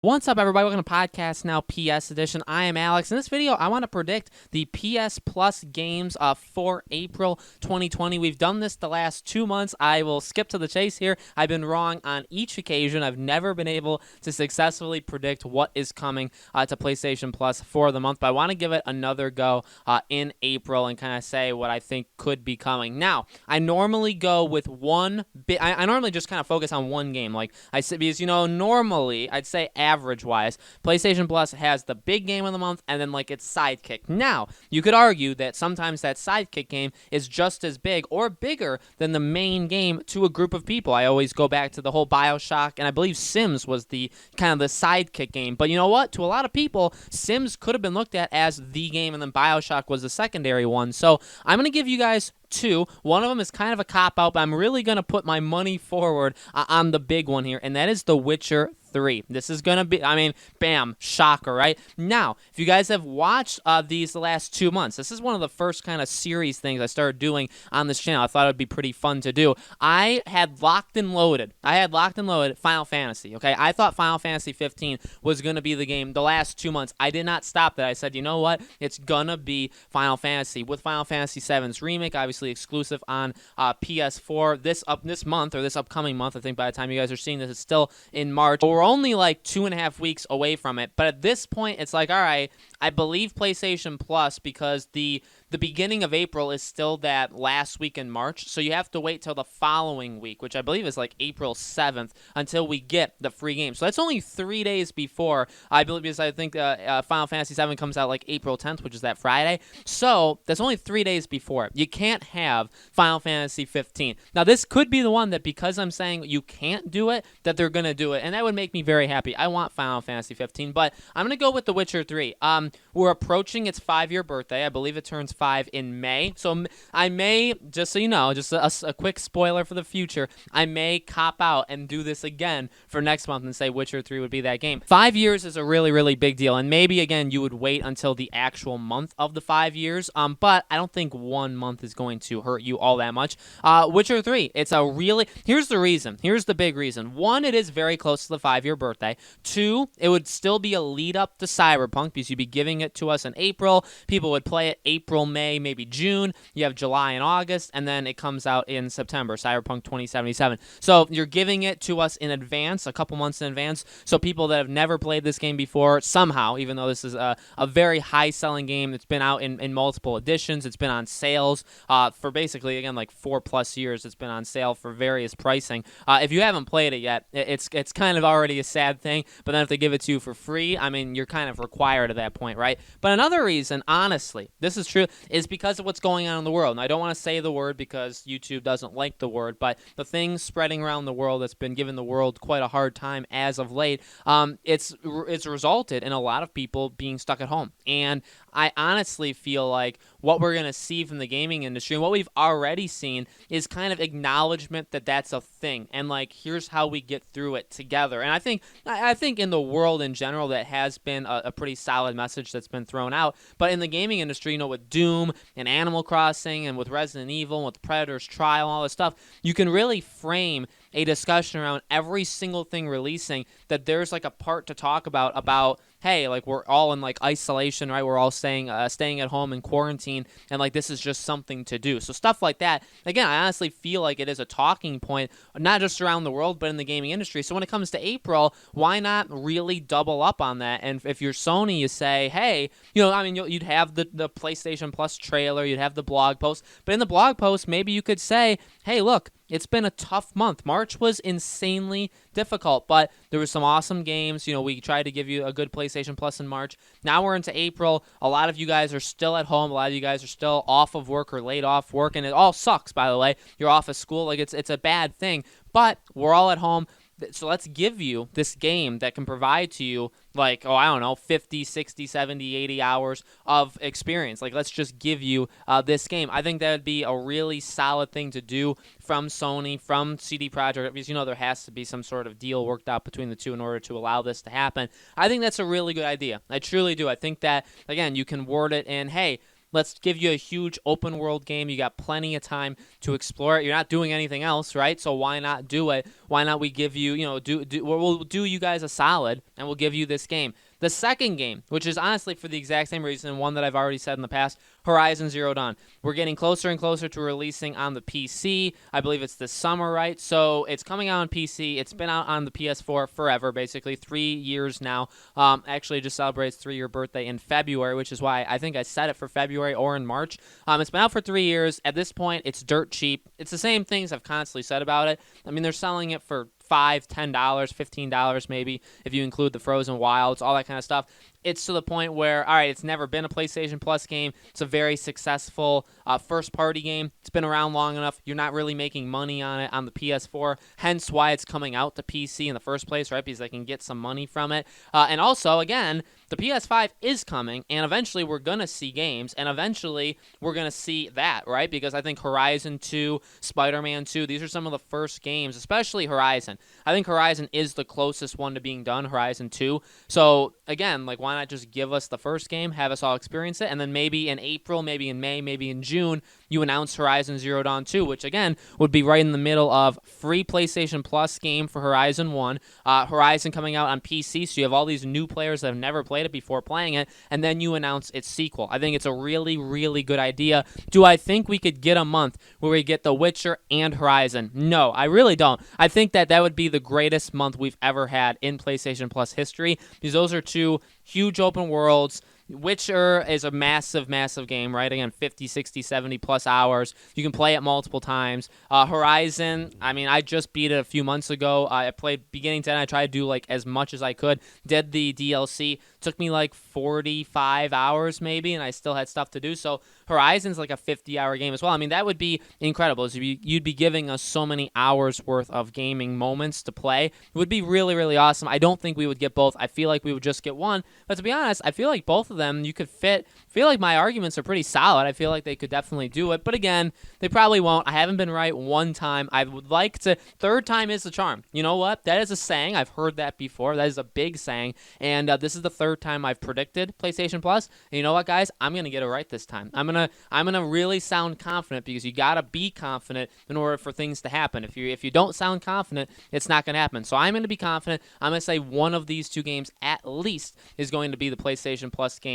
What's up, everybody? Welcome to Podcast Now PS Edition. I am Alex. In this video, I want to predict the PS Plus games for April 2020. We've done this the last 2 months. I will skip to the chase here. I've been wrong on each occasion. I've never been able to successfully predict what is coming to PlayStation Plus for the month, but I want to give it another go in April and kind of say what I think could be coming. Now, I normally go with one bit. I normally just kind of focus on one game. Like I said, because, normally I'd say average-wise, PlayStation Plus has the big game of the month and then, like, its sidekick. Now, you could argue that sometimes that sidekick game is just as big or bigger than the main game to a group of people. I always go back to the whole BioShock, and I believe Sims was the kind of the sidekick game. But you know what? To a lot of people, Sims could have been looked at as the game, and then BioShock was the secondary one. So I'm going to give you guys two. One of them is kind of a cop-out, but I'm really going to put my money forward on the big one here, and that is The Witcher 3. This is going to be, bam, shocker, right? Now, if you guys have watched these the last 2 months, this is one of the first kind of series things I started doing on this channel. I thought it would be pretty fun to do. I had locked and loaded Final Fantasy, okay? I thought Final Fantasy 15 was going to be the game the last 2 months. I did not stop that. I said, you know what? It's going to be Final Fantasy. With Final Fantasy 7's remake, obviously exclusive on PS4 this upcoming month. I think by the time you guys are seeing this, it's still in March. We're only like 2.5 weeks away from it, but at this point, it's like, all right, I believe PlayStation Plus, because the beginning of April is still that last week in March, so you have to wait till the following week, which I believe is like April 7th, until we get the free game. So that's only 3 days before, I believe, because I think Final Fantasy 7 comes out like April 10th, which is that Friday. So that's only 3 days before. You can't have Final Fantasy 15. Now, this could be the one that, because I'm saying you can't do it, that they're going to do it, and that would make me very happy. I want Final Fantasy 15, but I'm going to go with The Witcher 3. We're approaching its 5-year birthday. I believe it turns 5 in May. So I may, just so you know, just a quick spoiler for the future, I may cop out and do this again for next month and say Witcher 3 would be that game. 5 years is a really, really big deal. And maybe, again, you would wait until the actual month of the 5 years. But I don't think 1 month is going to hurt you all that much. Witcher 3, it's a really, here's the reason. Here's the big reason. 1, it is very close to the 5-year birthday. 2, it would still be a lead up to Cyberpunk, because you'd be giving it to us in April. People would play it April, May, maybe June. You have July and August, and then it comes out in September, Cyberpunk 2077. So you're giving it to us in advance, a couple months in advance, so people that have never played this game before, somehow, even though this is a very high-selling game, it's been out in multiple editions, it's been on sales for basically, again, like 4+ years, it's been on sale for various pricing. If you haven't played it yet, it's kind of already a sad thing, but then if they give it to you for free, I mean, you're kind of required at that point, right? But another reason, honestly, this is true, is because of what's going on in the world. And I don't want to say the word because YouTube doesn't like the word, but the things spreading around the world that's been giving the world quite a hard time as of late, it's resulted in a lot of people being stuck at home. And I honestly feel like what we're going to see from the gaming industry, and what we've already seen, is kind of acknowledgement that that's a thing, and like, here's how we get through it together. And I think in the world in general, that has been a pretty solid message that's been thrown out. But in the gaming industry, with Doom and Animal Crossing and with Resident Evil and with Predator's Trial and all this stuff, you can really frame a discussion around every single thing releasing, that there's like a part to talk about, hey, like, we're all in like isolation, right? We're all staying at home in quarantine, and like, this is just something to do. So stuff like that, again, I honestly feel like it is a talking point, not just around the world, but in the gaming industry. So when it comes to April, why not really double up on that? And if you're Sony, you say, hey, you'd have the PlayStation Plus trailer, you'd have the blog post, but in the blog post, maybe you could say, hey, look, it's been a tough month. March was insanely difficult, but there were some awesome games. We tried to give you a good PlayStation Plus in March. Now we're into April. A lot of you guys are still at home. A lot of you guys are still off of work or laid off work, and it all sucks, by the way. You're off of school. Like, it's a bad thing, but we're all at home. So let's give you this game that can provide to you, like, 50, 60, 70, 80 hours of experience. Like, let's just give you this game. I think that would be a really solid thing to do from Sony, from CD Projekt, because, there has to be some sort of deal worked out between the two in order to allow this to happen. I think that's a really good idea. I truly do. I think that, again, you can word it in, hey, let's give you a huge open world game. You got plenty of time to explore it. You're not doing anything else, right? So why not do it why not we give you, we'll do you guys a solid, and we'll give you this game. The second game, which is honestly for the exact same reason, one that I've already said in the past, Horizon Zero Dawn. We're getting closer and closer to releasing on the PC. I believe it's this summer, right? So it's coming out on PC. It's been out on the PS4 forever, basically 3 years now. Actually, it just celebrates 3-year birthday in February, which is why I think I set it for February or in March. It's been out for 3 years. At this point, it's dirt cheap. It's the same things I've constantly said about it. I mean, they're selling it for $5, $10, $15 maybe if you include the Frozen Wilds, all that kind of stuff. It's to the point where, all right, it's never been a PlayStation Plus game. It's a very successful first-party game. It's been around long enough. You're not really making money on it on the PS4, hence why it's coming out to PC in the first place, right? Because they can get some money from it. And also, again, the PS5 is coming, and eventually we're going to see games, and eventually we're going to see that, right? Because I think Horizon 2, Spider-Man 2, these are some of the first games, especially Horizon. I think Horizon is the closest one to being done, Horizon 2. So, again, like, why not just give us the first game, have us all experience it, and then maybe in April, maybe in May, maybe in June, you announce Horizon Zero Dawn 2, which, again, would be right in the middle of free PlayStation Plus game for Horizon 1, Horizon coming out on PC, so you have all these new players that have never played it before playing it, and then you announce its sequel. I think it's a really, really good idea. Do I think we could get a month where we get The Witcher and Horizon? No, I really don't. I think that would be the greatest month we've ever had in PlayStation Plus history, because those are two huge open worlds. Witcher is a massive, massive game, right? Again, 50, 60, 70 plus hours. You can play it multiple times. Horizon, I mean, I just beat it a few months ago. I played beginning to end. I tried to do like as much as I could. Did the DLC. Took me like 45 hours maybe, and I still had stuff to do. So Horizon's like a 50-hour game as well. I mean, that would be incredible. You'd be giving us so many hours worth of gaming moments to play. It would be really, really awesome. I don't think we would get both. I feel like we would just get one. But to be honest, I feel like both of them you could fit. I feel like my arguments are pretty solid. I feel like they could definitely do it. But again, they probably won't. I haven't been right one time. I would like to. Third time is the charm. You know what? That is a saying. I've heard that before. That is a big saying. And this is the third time I've predicted PlayStation Plus. And you know what, guys? I'm going to get it right this time. I'm gonna really sound confident, because you got to be confident in order for things to happen. If you don't sound confident, it's not going to happen. So I'm going to be confident. I'm going to say one of these two games at least is going to be the PlayStation Plus game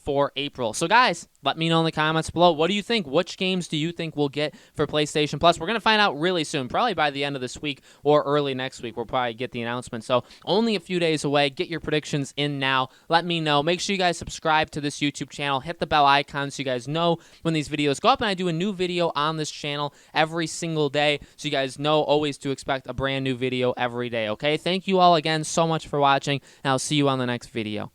for April. So guys, let me know in the comments below. What do you think? Which games do you think we'll get for PlayStation Plus? We're going to find out really soon, probably by the end of this week or early next week. We'll probably get the announcement. So only a few days away. Get your predictions in now. Let me know. Make sure you guys subscribe to this YouTube channel. Hit the bell icon so you guys know when these videos go up. And I do a new video on this channel every single day, so you guys know always to expect a brand new video every day, okay? Thank you all again so much for watching, and I'll see you on the next video.